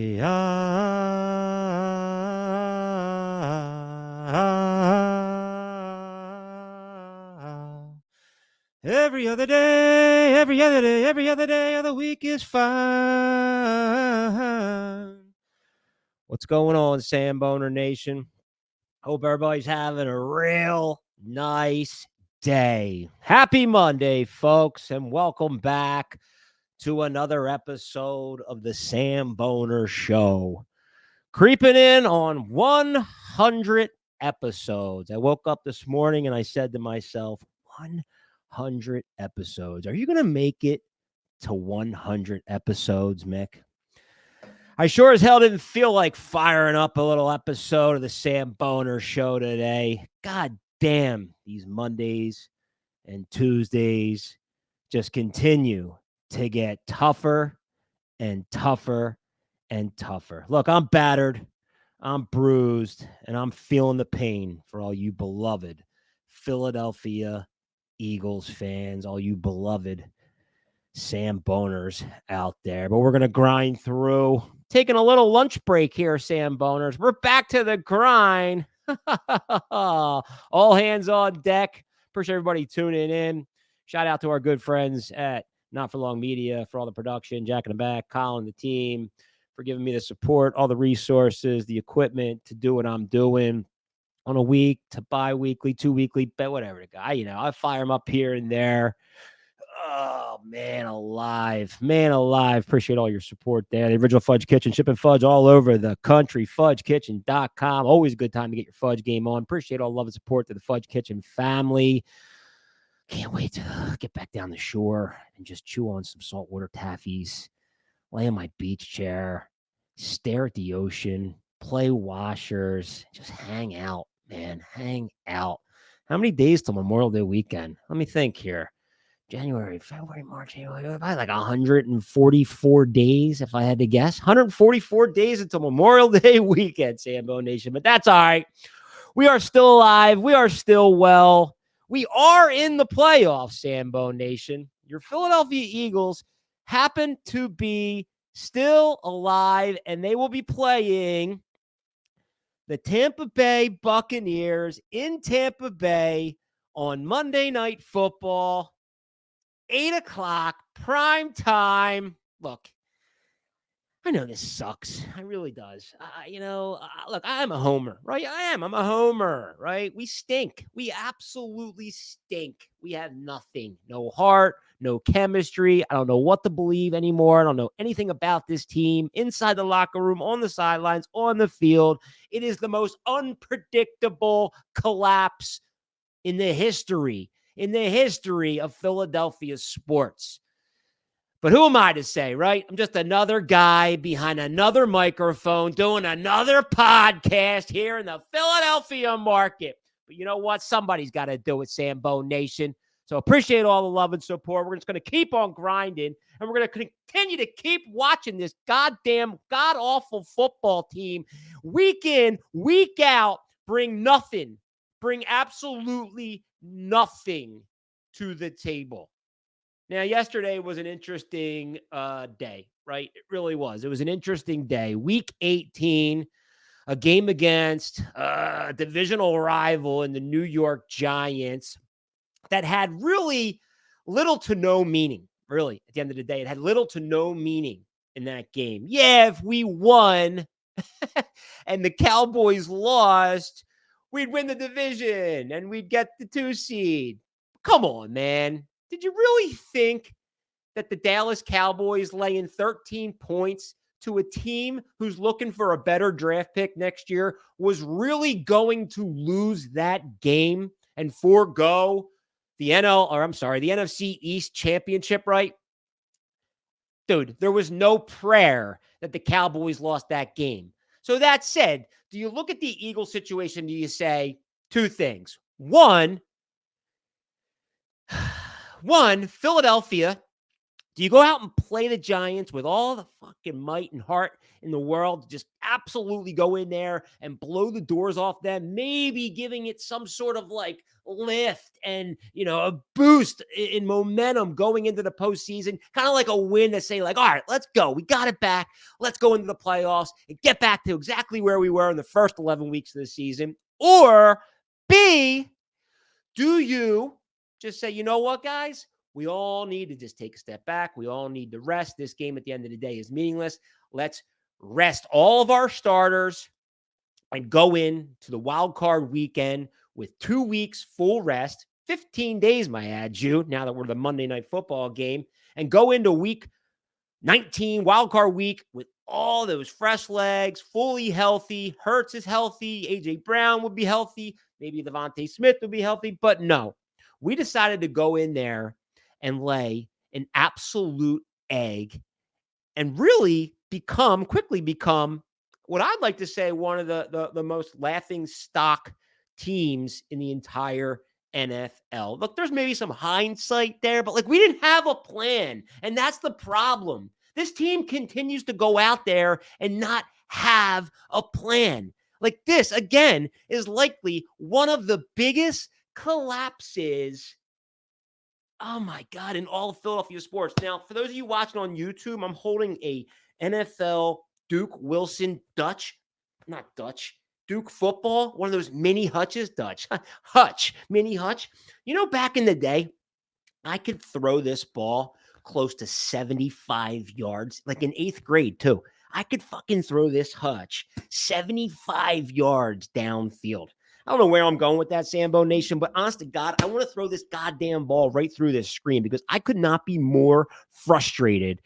day. Every other day, every other day, every other day of the week is fine. What's going on, Samboner Nation? Hope everybody's having a real nice day. Happy Monday, folks, and welcome back to another episode of the Samboner Show. Creeping in on 100 episodes. I woke up this morning and I said to myself, 100 episodes. Are you going to make it to 100 episodes, Mick? I sure as hell didn't feel like firing up a little episode of the Samboner Show today. God damn, these Mondays and Tuesdays just continue to get tougher and tougher and tougher. Look, I'm battered, I'm bruised, and I'm feeling the pain for all you beloved Philadelphia Eagles fans, all you beloved Samboners out there. But we're going to grind through. Taking a little lunch break here, Samboners. We're back to the grind. All hands on deck. Appreciate everybody tuning in. Shout out to our good friends at Not For Long Media for all the production, Jack in the Back, Colin, the team, for giving me the support, all the resources, the equipment to do what I'm doing on a week to bi-weekly, 2-weekly, but whatever. I fire them up here and there. Oh, man alive. Appreciate all your support there. The original Fudge Kitchen, shipping fudge all over the country. FudgeKitchen.com. Always a good time to get your fudge game on. Appreciate all the love and support to the Fudge Kitchen family. Can't wait to get back down the shore and just chew on some saltwater taffies, lay in my beach chair, stare at the ocean, play washers, just hang out, man. Hang out. How many days till Memorial Day weekend? Let me think here. January, February, March, April, probably like 144 days, if I had to guess. 144 days until Memorial Day weekend, Sambo Nation. But that's all right. We are still alive. We are still well. We are in the playoffs, Sambo Nation. Your Philadelphia Eagles happen to be still alive, and they will be playing the Tampa Bay Buccaneers in Tampa Bay on Monday Night Football. 8 o'clock, prime time. Look, I know this sucks. It really does. Look, I'm a homer, right? I'm a homer, right? We stink. We absolutely stink. We have nothing. No heart, no chemistry. I don't know what to believe anymore. I don't know anything about this team inside the locker room, on the sidelines, on the field. It is the most unpredictable collapse in the history of Philadelphia sports. But who am I to say, right? I'm just another guy behind another microphone doing another podcast here in the Philadelphia market. But you know what? Somebody's got to do it, Sambo Nation. So appreciate all the love and support. We're just going to keep on grinding, and we're going to continue to keep watching this goddamn god-awful football team week in, week out, bring absolutely nothing to the table. Now, yesterday was an interesting day, right? It really was. It was an interesting day. Week 18, a game against a divisional rival in the New York Giants that had really little to no meaning. Really, at the end of the day, it had little to no meaning in that game. Yeah, if we won and the Cowboys lost, we'd win the division and we'd get the 2 seed. Come on, man. Did you really think that the Dallas Cowboys laying 13 points to a team who's looking for a better draft pick next year was really going to lose that game and forego the NFC East championship, right? Dude, there was no prayer that the Cowboys lost that game. So that said, do you look at the Eagles situation? Do you say 2 things? One, Philadelphia, do you go out and play the Giants with all the fucking might and heart in the world to just absolutely go in there and blow the doors off them, maybe giving it some sort of like lift and, a boost in momentum going into the postseason, kind of like a win to say like, all right, let's go. We got it back. Let's go into the playoffs and get back to exactly where we were in the first 11 weeks of the season. Or B, do you just say, you know what, guys? We all need to just take a step back. We all need to rest. This game at the end of the day is meaningless. Let's rest all of our starters and go into the wild card weekend with 2 weeks full rest, 15 days, my add you, now that we're the Monday Night Football game, and go into week 19, wild card week, with all those fresh legs, fully healthy. Hurts is healthy. A.J. Brown would be healthy. Maybe Devontae Smith would be healthy. But no, we decided to go in there and lay an absolute egg and really quickly become what I'd like to say one of the most laughing stock teams in the entire NFL. Look, there's maybe some hindsight there, but like we didn't have a plan. And that's the problem. This team continues to go out there and not have a plan. Like this, again, is likely one of the biggest collapses, oh my God, in all of Philadelphia sports. Now, for those of you watching on YouTube, I'm holding a NFL Duke Wilson Duke football, one of those mini Hutches, mini Hutch. Back in the day, I could throw this ball close to 75 yards, like in 8th grade too. I could fucking throw this Hutch 75 yards downfield. I don't know where I'm going with that, Sambo Nation, but honest to God, I want to throw this goddamn ball right through this screen because I could not be more frustrated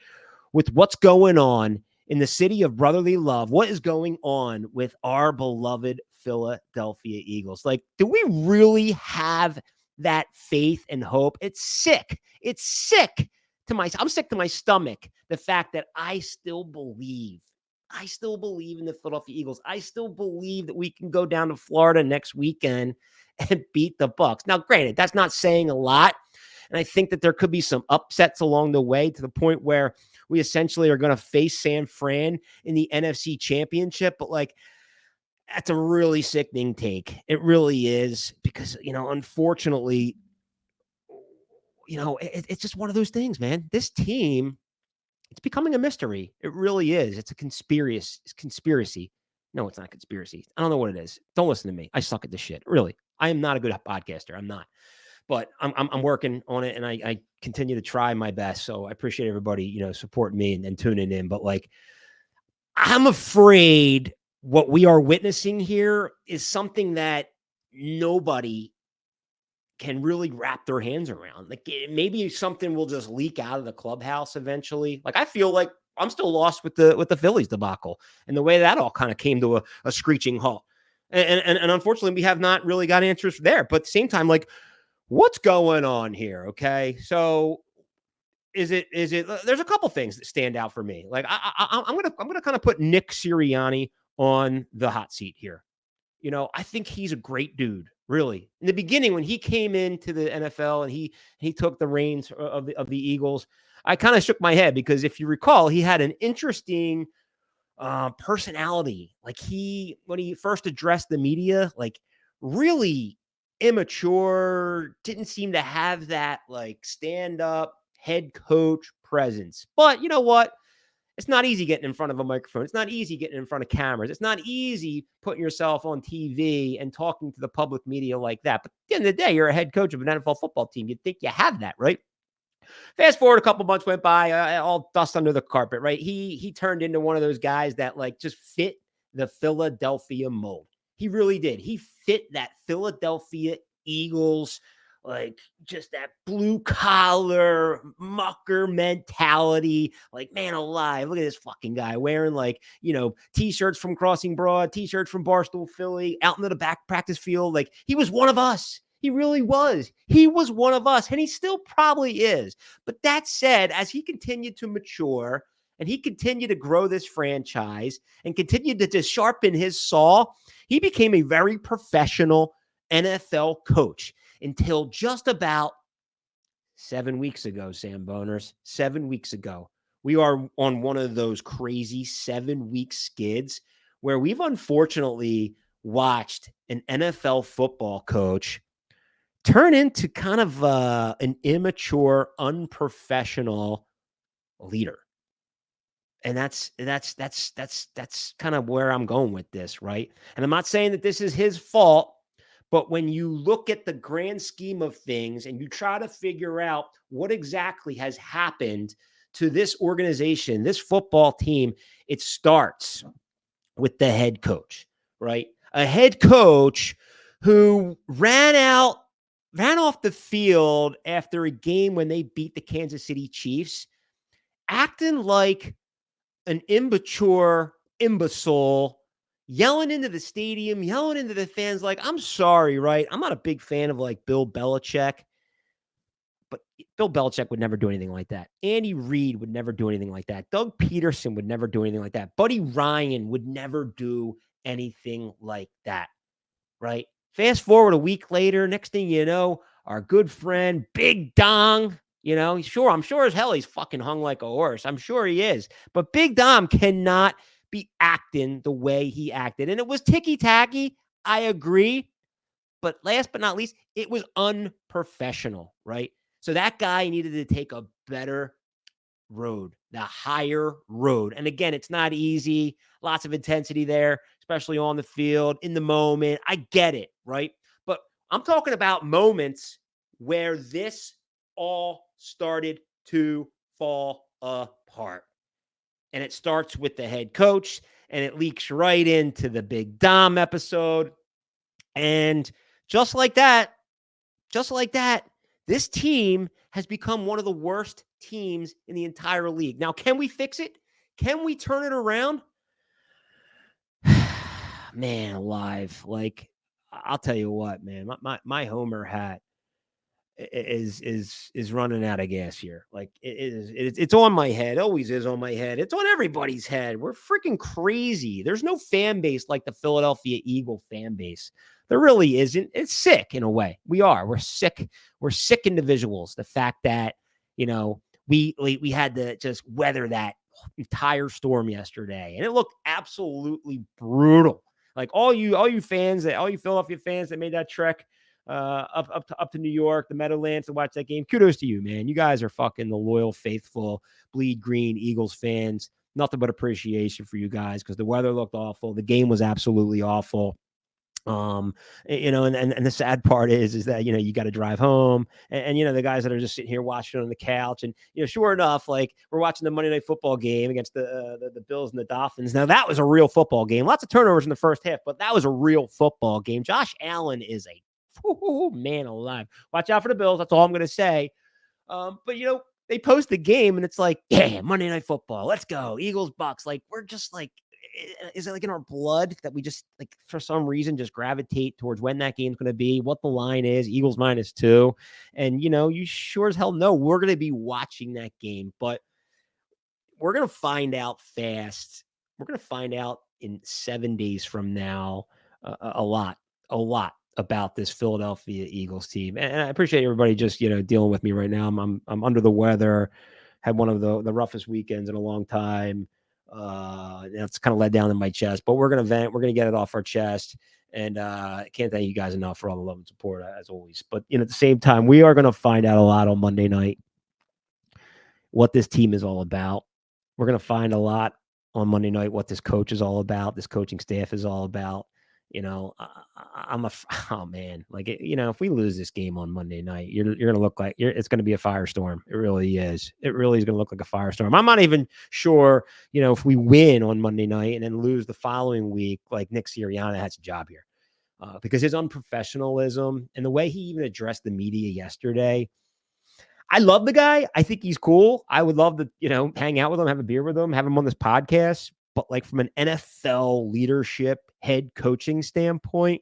with what's going on in the city of brotherly love. What is going on with our beloved Philadelphia Eagles? Like, do we really have that faith and hope? It's sick. I'm sick to my stomach. The fact that I still believe in the Philadelphia Eagles. I still believe that we can go down to Florida next weekend and beat the Bucs. Now, granted, that's not saying a lot. And I think that there could be some upsets along the way to the point where we essentially are going to face San Fran in the NFC Championship. But like, that's a really sickening take. It really is because, unfortunately, it's just one of those things, man. This team, it's becoming a mystery. It really is. It's a conspiracy. No, it's not a conspiracy. I don't know what it is. Don't listen to me. I suck at this shit. Really. I am not a good podcaster. I'm not. But I'm working on it, and I continue to try my best. So I appreciate everybody, supporting me and tuning in. But like, I'm afraid what we are witnessing here is something that nobody can really wrap their hands around. Like maybe something will just leak out of the clubhouse eventually. Like I feel like I'm still lost with the Phillies debacle and the way that all kind of came to a screeching halt. And unfortunately, we have not really got answers there. But at the same time, like, what's going on here? Okay. So is it, there's a couple things that stand out for me. Like I'm going to kind of put Nick Sirianni on the hot seat here. I think he's a great dude, really. In the beginning, when he came into the NFL and he took the reins of the Eagles, I kind of shook my head because if you recall, he had an interesting personality. Like when he first addressed the media, like really immature, didn't seem to have that like stand up head coach presence. But you know what? It's not easy getting in front of a microphone. It's not easy getting in front of cameras. It's not easy putting yourself on TV and talking to the public media like that. But at the end of the day, you're a head coach of an NFL football team. You'd think you have that, right? Fast forward, a couple months went by, all dust under the carpet, right? He turned into one of those guys that like just fit the Philadelphia mold. He really did. He fit that Philadelphia Eagles, like just that blue collar mucker mentality. Like, man alive, look at this fucking guy wearing like, t-shirts from Crossing Broad, t-shirts from Barstool Philly, out into the back practice field. Like he was one of us. He really was. He was one of us, and he still probably is. But that said, as he continued to mature and he continued to grow this franchise and continued to just sharpen his saw, he became a very professional NFL coach until just about 7 weeks ago, Sam Boners, 7 weeks ago, we are on one of those crazy 7-week skids where we've unfortunately watched an NFL football coach turn into kind of an immature, unprofessional leader. And that's kind of where I'm going with this, right? And I'm not saying that this is his fault, but when you look at the grand scheme of things and you try to figure out what exactly has happened to this organization, this football team, it starts with the head coach, right? A head coach who ran off the field after a game when they beat the Kansas City Chiefs, acting like an immature imbecile, yelling into the stadium, yelling into the fans. Like, I'm sorry, right? I'm not a big fan of like Bill Belichick, but Bill Belichick would never do anything like that. Andy Reid would never do anything like that. Doug Peterson would never do anything like that. Buddy Ryan would never do anything like that, right? Fast forward a week later, next thing you know, our good friend Big Dong, I'm sure as hell he's fucking hung like a horse. I'm sure he is. But Big Dom cannot be acting the way he acted. And it was ticky-tacky. I agree. But last but not least, it was unprofessional, right? So that guy needed to take a better road, the higher road. And again, it's not easy. Lots of intensity there, especially on the field, in the moment. I get it, right? But I'm talking about moments where this all started to fall apart. And it starts with the head coach, and it leaks right into the Big Dom episode. And just like that, this team has become one of the worst teams in the entire league. Now, can we fix it? Can we turn it around? Man, alive. Like, I'll tell you what, man, my Homer hat is running out of gas here. Like, it's on my head. Always is on my head. It's on everybody's head. We're freaking crazy. There's no fan base like the Philadelphia Eagle fan base. There really isn't. It's sick in a way. We're sick. We're sick individuals. The fact that, we had to just weather that entire storm yesterday, and it looked absolutely brutal. Like all you Philadelphia fans that made that trek up to New York, the Meadowlands to watch that game. Kudos to you, man. You guys are fucking the loyal, faithful, bleed green Eagles fans. Nothing but appreciation for you guys because the weather looked awful. The game was absolutely awful. And the sad part is that, you got to drive home and, the guys that are just sitting here watching on the couch and, sure enough, like we're watching the Monday Night Football game against the Bills and the Dolphins. Now that was a real football game, lots of turnovers in the first half, but that was a real football game. Josh Allen is a man alive. Watch out for the Bills. That's all I'm going to say. But they post the game and it's like, yeah, Monday Night Football. Let's go. Eagles, Bucks. Like, we're just like, is it like in our blood that we just like for some reason just gravitate towards when that game's going to be, what the line is, Eagles -2. And, you sure as hell know we're going to be watching that game, but we're going to find out fast. We're going to find out in 7 days from now a lot about this Philadelphia Eagles team. And I appreciate everybody just, dealing with me right now. I'm under the weather, had one of the roughest weekends in a long time. That's kind of let down in my chest, but we're going to vent. We're going to get it off our chest. And I can't thank you guys enough for all the love and support as always. But at the same time, we are going to find out a lot on Monday night what this team is all about. We're going to find a lot on Monday night what this coach is all about, this coaching staff is all about. Oh man, like, if we lose this game on Monday night, you're going to look like it's going to be a firestorm. It really is. It really is going to look like a firestorm. I'm not even sure, if we win on Monday night and then lose the following week, like Nick Sirianni has a job here because his unprofessionalism and the way he even addressed the media yesterday. I love the guy. I think he's cool. I would love to, hang out with him, have a beer with him, have him on this podcast. But like from an NFL leadership, head coaching standpoint,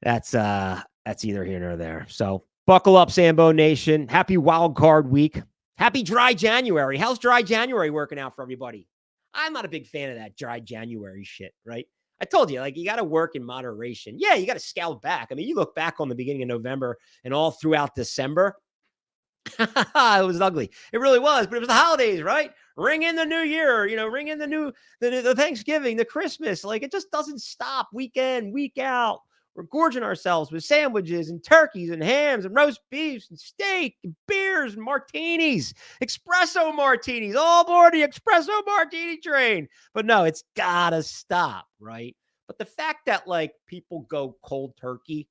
that's either here nor there. So buckle up, Sambo Nation. Happy wild card week. Happy dry January. How's dry January working out for everybody? I'm not a big fan of that dry January shit, right? I told you, like, you got to work in moderation. Yeah, you got to scale back. I mean, you look back on the beginning of November and all throughout December, It was ugly. It really was, but it was the holidays, right? Ring in the new year, ring in the Thanksgiving, the Christmas. Like it just doesn't stop week in, week out. We're gorging ourselves with sandwiches and turkeys and hams and roast beefs and steak and beers and martinis, espresso martinis, all aboard the espresso martini train. But no, it's gotta stop, right? But the fact that like people go cold turkey,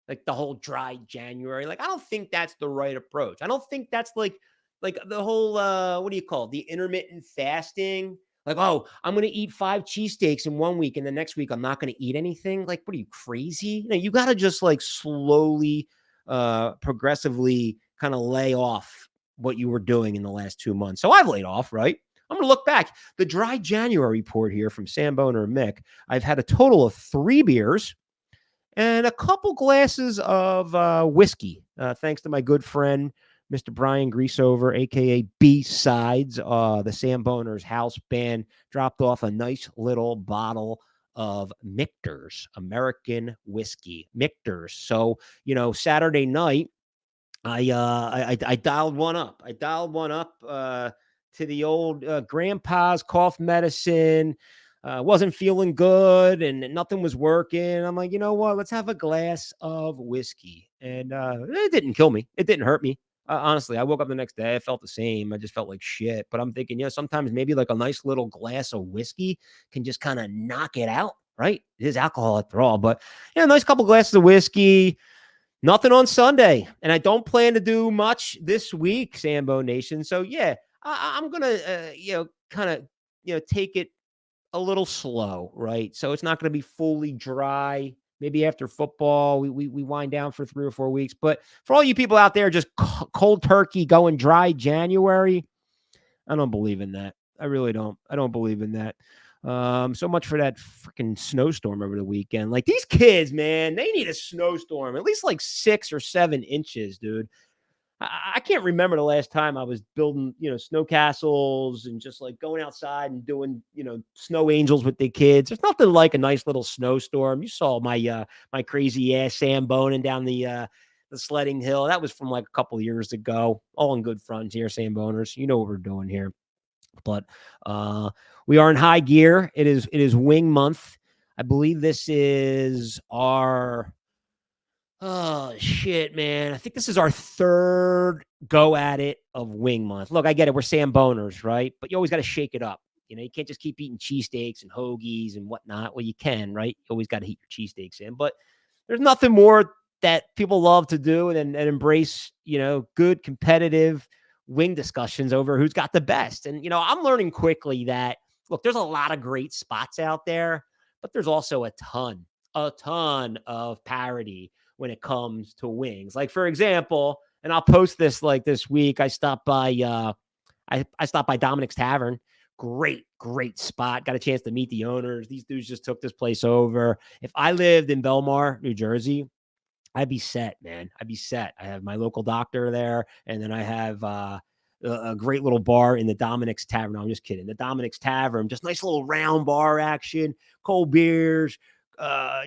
like the whole dry January. Like, I don't think that's the right approach. I don't think that's like the whole what do you call it? The intermittent fasting. Like, oh, I'm gonna eat 5 cheesesteaks in 1 week, and the next week I'm not gonna eat anything. Like, what are you crazy? You gotta just like slowly, progressively kind of lay off what you were doing in the last 2 months. So I've laid off, right? I'm going to look back. The dry January report here from Samboner Mick. I've had a total of 3 beers and a couple glasses of whiskey, thanks to my good friend, Mr. Brian Greasover, a.k.a. B-Sides. The Samboners house band dropped off a nice little bottle of Michter's, American whiskey, Michter's. So, Saturday night, I dialed one up. I dialed one up to the old grandpa's cough medicine. Wasn't feeling good and nothing was working. I'm like, you know what? Let's have a glass of whiskey. And it didn't kill me. It didn't hurt me. Honestly, I woke up the next day. I felt the same. I just felt like shit. But I'm thinking, sometimes maybe like a nice little glass of whiskey can just kind of knock it out, right? It is alcohol after all. But a nice couple glasses of whiskey. Nothing on Sunday. And I don't plan to do much this week, Sambo Nation. So, yeah, I'm going to, kind of, take it a little slow, right? So it's not going to be fully dry. Maybe after football, we wind down for 3 or 4 weeks. But for all you people out there, just cold turkey going dry January, I don't believe in that. I really don't. I don't believe in that. So much for that freaking snowstorm over the weekend. Like these kids, man, they need a snowstorm, at least like 6 or 7 inches, dude. I can't remember the last time I was building, snow castles and just like going outside and doing, snow angels with the kids. There's nothing like a nice little snowstorm. You saw my crazy ass Sam boning down the sledding hill. That was from like a couple of years ago. All in good fun here, Sam Boners. You know what we're doing here. But we are in high gear. It is wing month. I believe this is our shit, man. I think this is our 3rd go at it of wing month. Look, I get it. We're Samboners, right? But you always got to shake it up. You can't just keep eating cheesesteaks and hoagies and whatnot. Well, you can, right? You always got to heat your cheesesteaks in. But there's nothing more that people love to do and embrace, good competitive wing discussions over who's got the best. And, I'm learning quickly that, look, there's a lot of great spots out there, but there's also a ton of parity when it comes to wings. Like, for example, and I'll post this like this week, I stopped by I stopped by Dominic's Tavern. Great spot. Got a chance to meet the owners. These dudes just took this place over. If I lived in Belmar, New Jersey, I'd be set, man. I'd be set. I have my local doctor there, and then I have a great little bar in the Dominic's Tavern. No, I'm just kidding. The Dominic's Tavern, just nice little round bar action, cold beers,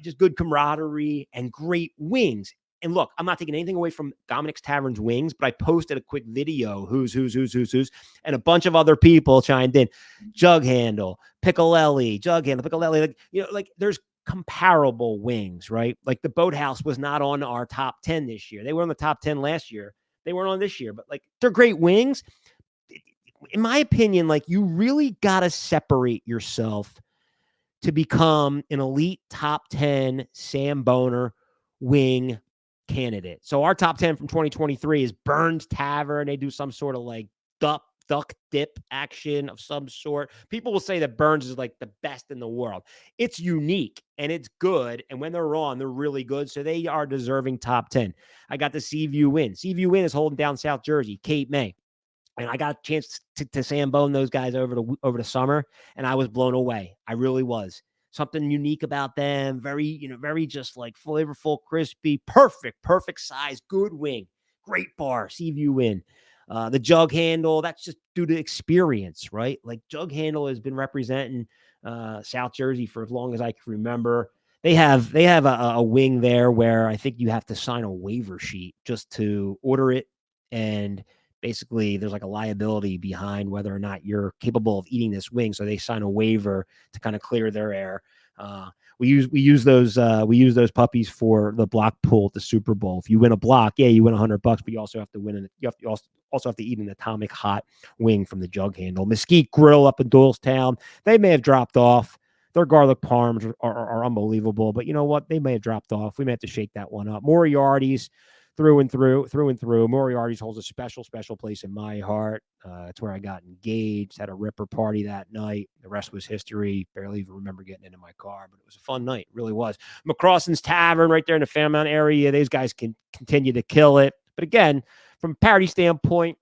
just good camaraderie and great wings. And look, I'm not taking anything away from Dominic's Tavern's wings, but I posted a quick video, who's, and a bunch of other people chimed in. Jug handle, Piccolelli. Like there's comparable wings, right? Like the Boathouse was not on our top 10 this year. They were on the top 10 last year. They weren't on this year, but like they're great wings. In my opinion, like you really got to separate yourself to become an elite top 10 Sam Boner wing candidate. So our top 10 from 2023 is Burns Tavern. They do some sort of like duck dip action of some sort. People will say that Burns is like the best in the world. It's unique and it's good. And when they're on, they're really good. So they are deserving top 10. I got the Seaview win. Seaview win is holding down South Jersey, Cape May. And I got a chance to Sambone those guys over the summer, and I was blown away. I really was. Something unique about them. Very, very just like flavorful, crispy, perfect size, good wing, great bar. Seaview win. The jug handle, that's just due to experience, right? Like jug handle has been representing South Jersey for as long as I can remember. They have a wing there where I think you have to sign a waiver sheet just to order it and basically there's like a liability behind whether or not you're capable of eating this wing. So they sign a waiver to kind of clear their air. We use those puppies for the block pool at the Super Bowl. If you win a block, yeah, you win $100, but you also have to also have to eat an atomic hot wing from the jug handle. Mesquite Grill up in Doylestown, they may have dropped off. Their garlic parms are unbelievable, but you know what? They may have dropped off. We may have to shake that one up. Moriarty's through and through. Moriarty's holds a special place in my heart. It's where I got engaged, had a ripper party that night. The rest was history. Barely even remember getting into my car, but it was a fun night. It really was. McCrossen's Tavern right there in the Fairmount area. These guys can continue to kill it. But again, from a parity standpoint,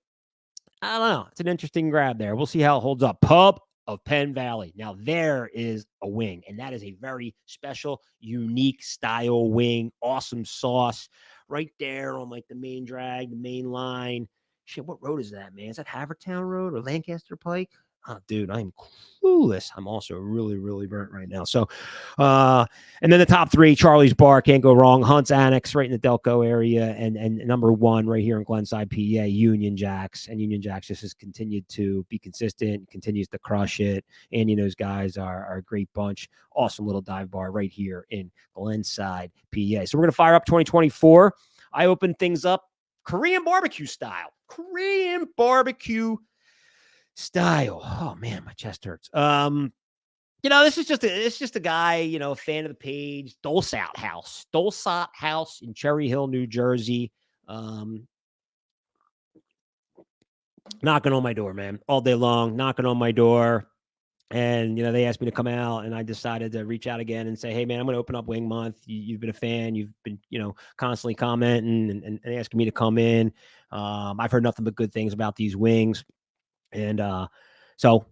I don't know. It's an interesting grab there. We'll see how it holds up. Pub of Penn Valley. Now, there is a wing, and that is a very special, unique style wing. Awesome sauce right there on like the main drag, the main line. Shit, what road is that, man? Is that Havertown Road or Lancaster Pike? Oh, dude, I'm clueless. I'm also really, really burnt right now. So, and then the top three, Charlie's Bar, can't go wrong. Hunt's Annex, right in the Delco area, and number one right here in Glenside, PA, Union Jacks. And Union Jacks just has continued to be consistent, continues to crush it. And those guys are a great bunch. Awesome little dive bar right here in Glenside, PA. So we're gonna fire up 2024. I opened things up Korean barbecue style. Oh man, my chest hurts. This is just a guy, a fan of the page, Dulcet House in Cherry Hill, New Jersey. Knocking on my door, man, all day long, knocking on my door. And, they asked me to come out, and I decided to reach out again and say, hey, man, I'm going to open up Wing Month. You've been a fan. You've been, constantly commenting and asking me to come in. I've heard nothing but good things about these wings. And so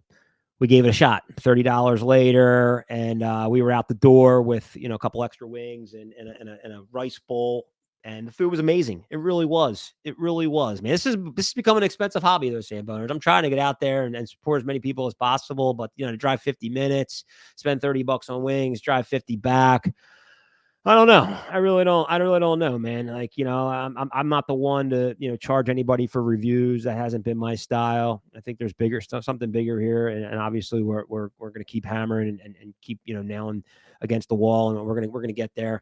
we gave it a shot. $30 later, and we were out the door with a couple extra wings and a rice bowl, and the food was amazing. It really was. Man. This has become an expensive hobby, those Samboners. I'm trying to get out there and support as many people as possible, but to drive 50 minutes, spend $30 on wings, drive 50 back. I don't know. I really don't know, man. Like, I'm not the one to, charge anybody for reviews. That hasn't been my style. I think there's bigger stuff, something bigger here. And obviously we're going to keep hammering and keep, nailing against the wall, and we're going to get there.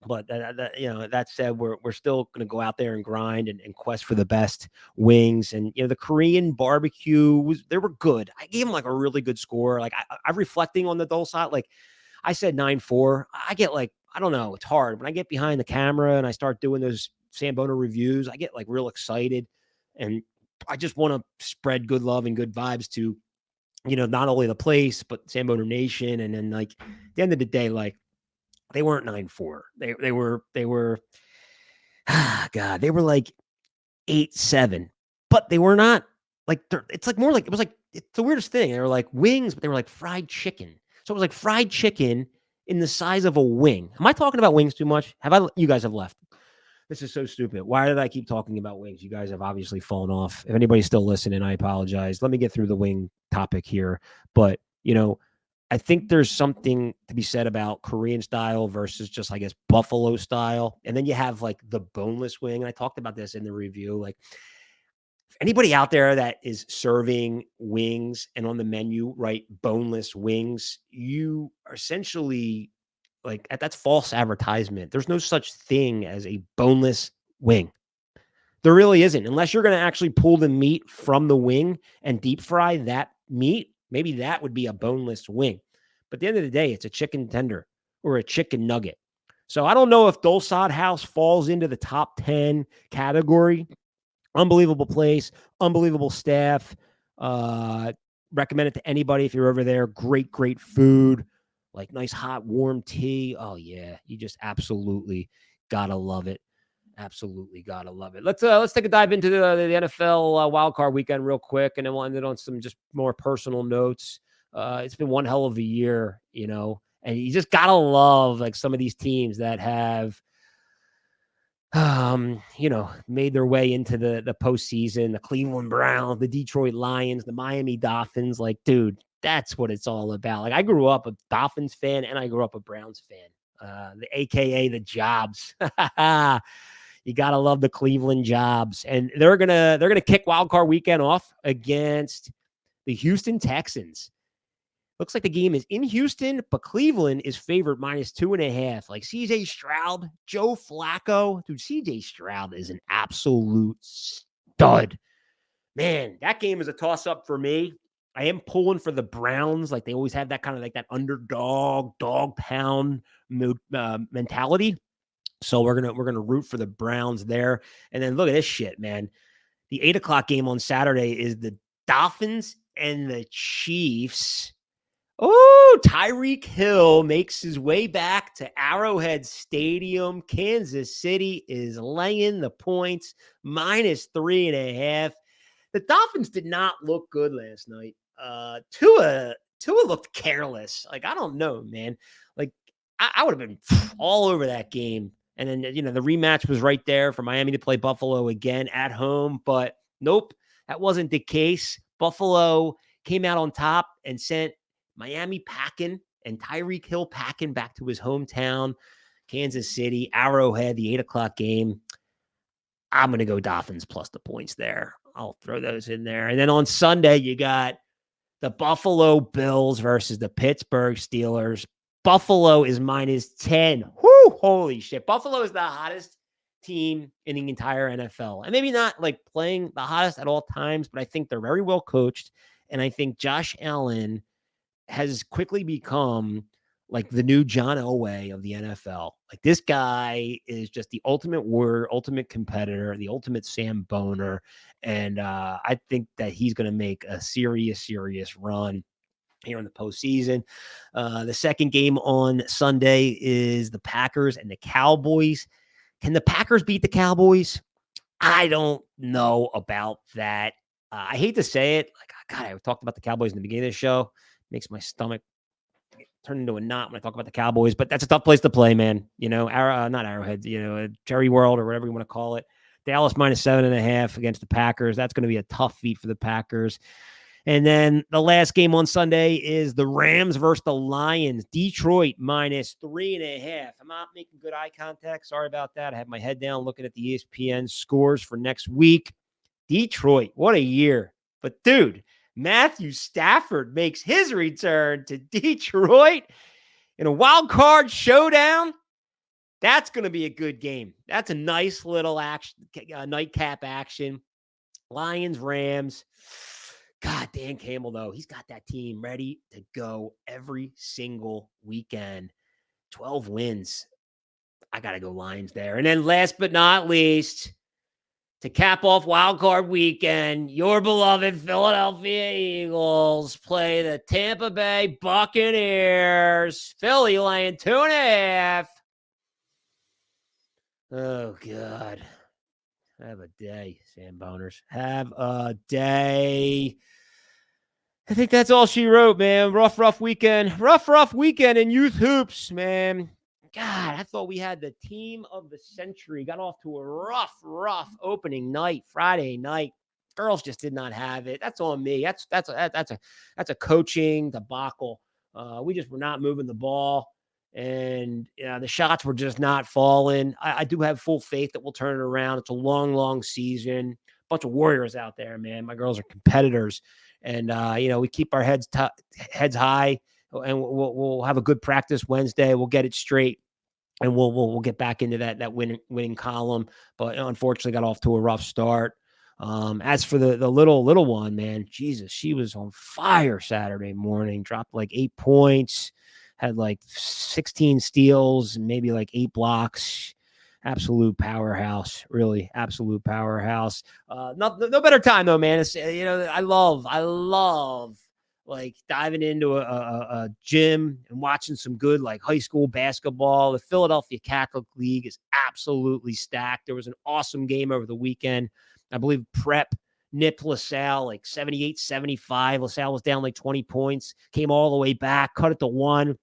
But that said, we're still going to go out there and grind and quest for the best wings. And, the Korean barbecue they were good. I gave them like a really good score. Like I'm reflecting on the Dulcet, like I said 9.4. I get like, I don't know. It's hard. When I get behind the camera and I start doing those Samboner reviews, I get like real excited, and I just want to spread good love and good vibes to, not only the place, but Samboner Nation. And then like at the end of the day, like they weren't 9.4. They were, God, they were like 8.7, but they were not like, it's like more like, it's the weirdest thing. They were like wings, but they were like fried chicken. So it was like fried chicken in the size of a wing. Am I talking about wings too much? You guys have left. This is so stupid. Why did I keep talking about wings? You guys have obviously fallen off. If anybody's still listening, I apologize. Let me get through the wing topic here. But, I think there's something to be said about Korean style versus just, I guess, buffalo style. And then you have like the boneless wing. And I talked about this in the review. Like, anybody out there that is serving wings and on the menu, right, boneless wings, you are essentially like, that's false advertisement. There's no such thing as a boneless wing. There really isn't, unless you're going to actually pull the meat from the wing and deep fry that meat. Maybe that would be a boneless wing. But at the end of the day, it's a chicken tender or a chicken nugget. So I don't know if Dulcet House falls into the top 10 category. Unbelievable place, unbelievable staff. Recommend it to anybody if you're over there. Great food, like nice hot warm tea. Oh yeah, you just absolutely gotta love it. Absolutely gotta love it. Let's take a dive into the NFL wildcard weekend real quick, and then we'll end it on some just more personal notes. It's been one hell of a year, and you just gotta love like some of these teams that have made their way into the postseason, the Cleveland Browns, the Detroit Lions, the Miami Dolphins. Like, dude, that's what it's all about. Like, I grew up a Dolphins fan and I grew up a Browns fan. The AKA the Jobs. You gotta love the Cleveland Jobs, and they're gonna kick Wild Card Weekend off against the Houston Texans. Looks like the game is in Houston, but Cleveland is favored -2.5. Like CJ Stroud, Joe Flacco. Dude, CJ Stroud is an absolute stud. Man, that game is a toss-up for me. I am pulling for the Browns. Like they always have that kind of like that underdog, dog pound mentality. So we're gonna root for the Browns there. And then look at this shit, man. The 8 o'clock game on Saturday is the Dolphins and the Chiefs. Oh, Tyreek Hill makes his way back to Arrowhead Stadium. Kansas City is laying the points, -3.5. The Dolphins did not look good last night. Tua looked careless. Like, I don't know, man. Like, I would have been all over that game. And then, the rematch was right there for Miami to play Buffalo again at home. But nope, that wasn't the case. Buffalo came out on top and sent Miami packing and Tyreek Hill packing back to his hometown, Kansas City, Arrowhead, the 8 o'clock game. I'm going to go Dolphins plus the points there. I'll throw those in there. And then on Sunday, you got the Buffalo Bills versus the Pittsburgh Steelers. Buffalo is -10. Whoo, holy shit. Buffalo is the hottest team in the entire NFL. And maybe not like playing the hottest at all times, but I think they're very well coached. And I think Josh Allen has quickly become like the new John Elway of the NFL. Like this guy is just the ultimate warrior, ultimate competitor, the ultimate Sam Boner. And I think that he's going to make a serious run here in the postseason. The second game on Sunday is the Packers and the Cowboys. Can the Packers beat the Cowboys? I don't know about that. I hate to say it. Like, God, I talked about the Cowboys in the beginning of the show. Makes my stomach turn into a knot when I talk about the Cowboys, but that's a tough place to play, man. Not Arrowhead, Jerry World or whatever you want to call it. Dallas -7.5 against the Packers. That's going to be a tough feat for the Packers. And then the last game on Sunday is the Rams versus the Lions. Detroit -3.5. I'm not making good eye contact. Sorry about that. I have my head down looking at the ESPN scores for next week. Detroit, what a year. But dude, Matthew Stafford makes his return to Detroit in a wild card showdown. That's going to be a good game. That's a nice little action, nightcap action. Lions, Rams. God, Dan Campbell, though, he's got that team ready to go every single weekend. 12 wins. I got to go Lions there. And then last but not least, to cap off Wild Card Weekend, your beloved Philadelphia Eagles play the Tampa Bay Buccaneers. Philly laying 2.5. Oh, God. Have a day, Samboners. Have a day. I think that's all she wrote, man. Rough weekend. Rough weekend in youth hoops, man. God, I thought we had the team of the century. Got off to a rough opening night, Friday night. Girls just did not have it. That's on me. That's a coaching debacle. We just were not moving the ball, and the shots were just not falling. I do have full faith that we'll turn it around. It's a long season. Bunch of warriors out there, man. My girls are competitors, and we keep our heads high, and we'll have a good practice Wednesday. We'll get it straight. And we'll get back into that winning column, but unfortunately got off to a rough start. As for the little one, man, Jesus, she was on fire Saturday morning. Dropped like 8 points, had like 16 steals, maybe like 8 blocks. Absolute powerhouse, really absolute powerhouse. No better time though, man. It's, I love. Like diving into a gym and watching some good like high school basketball. The Philadelphia Catholic League is absolutely stacked. There was an awesome game over the weekend. I believe Prep nipped LaSalle like 78-75. LaSalle was down like 20 points, came all the way back, cut it to 1.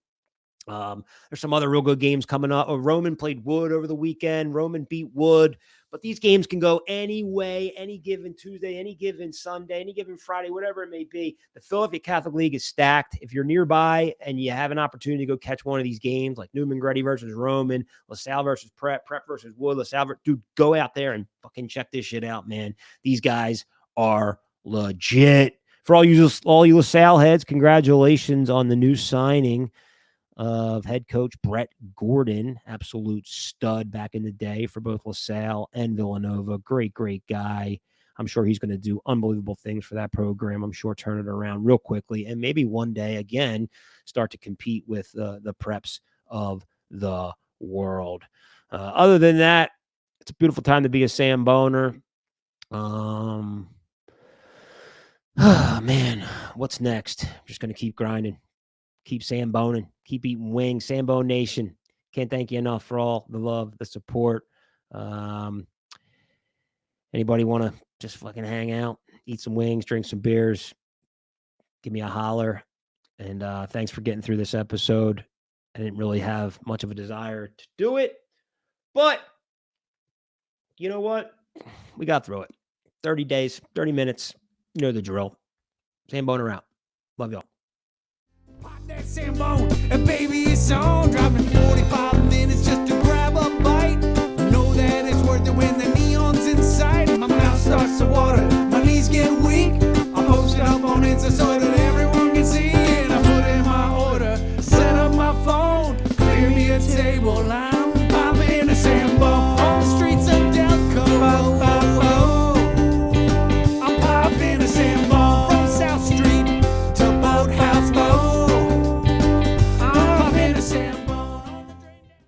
There's some other real good games coming up. Roman played Wood over the weekend. Roman beat Wood But these games can go any way, any given Tuesday, any given Sunday, any given Friday, whatever it may be. The Philadelphia Catholic League is stacked. If you're nearby and you have an opportunity to go catch one of these games, like Newman Gretty versus Roman, LaSalle versus Prep, Prep versus Wood, LaSalle, dude, go out there and fucking check this shit out, man. These guys are legit. For all you LaSalle heads, congratulations on the new signing of head coach Brett Gordon, absolute stud back in the day for both LaSalle and Villanova. Great guy. I'm sure he's going to do unbelievable things for that program. I'm sure turn it around real quickly and maybe one day again start to compete with the preps of the world. Other than that, it's a beautiful time to be a Samboner. Oh man, what's next? I'm just going to keep grinding. Keep samboning, keep eating wings. Sambone Nation, can't thank you enough for all the love, the support. Anybody want to just fucking hang out, eat some wings, drink some beers, give me a holler. And thanks for getting through this episode. I didn't really have much of a desire to do it, but you know what? We got through it. 30 days, 30 minutes. You know the drill. Samboner out. Love y'all. Pop that Sambone, and baby, it's on.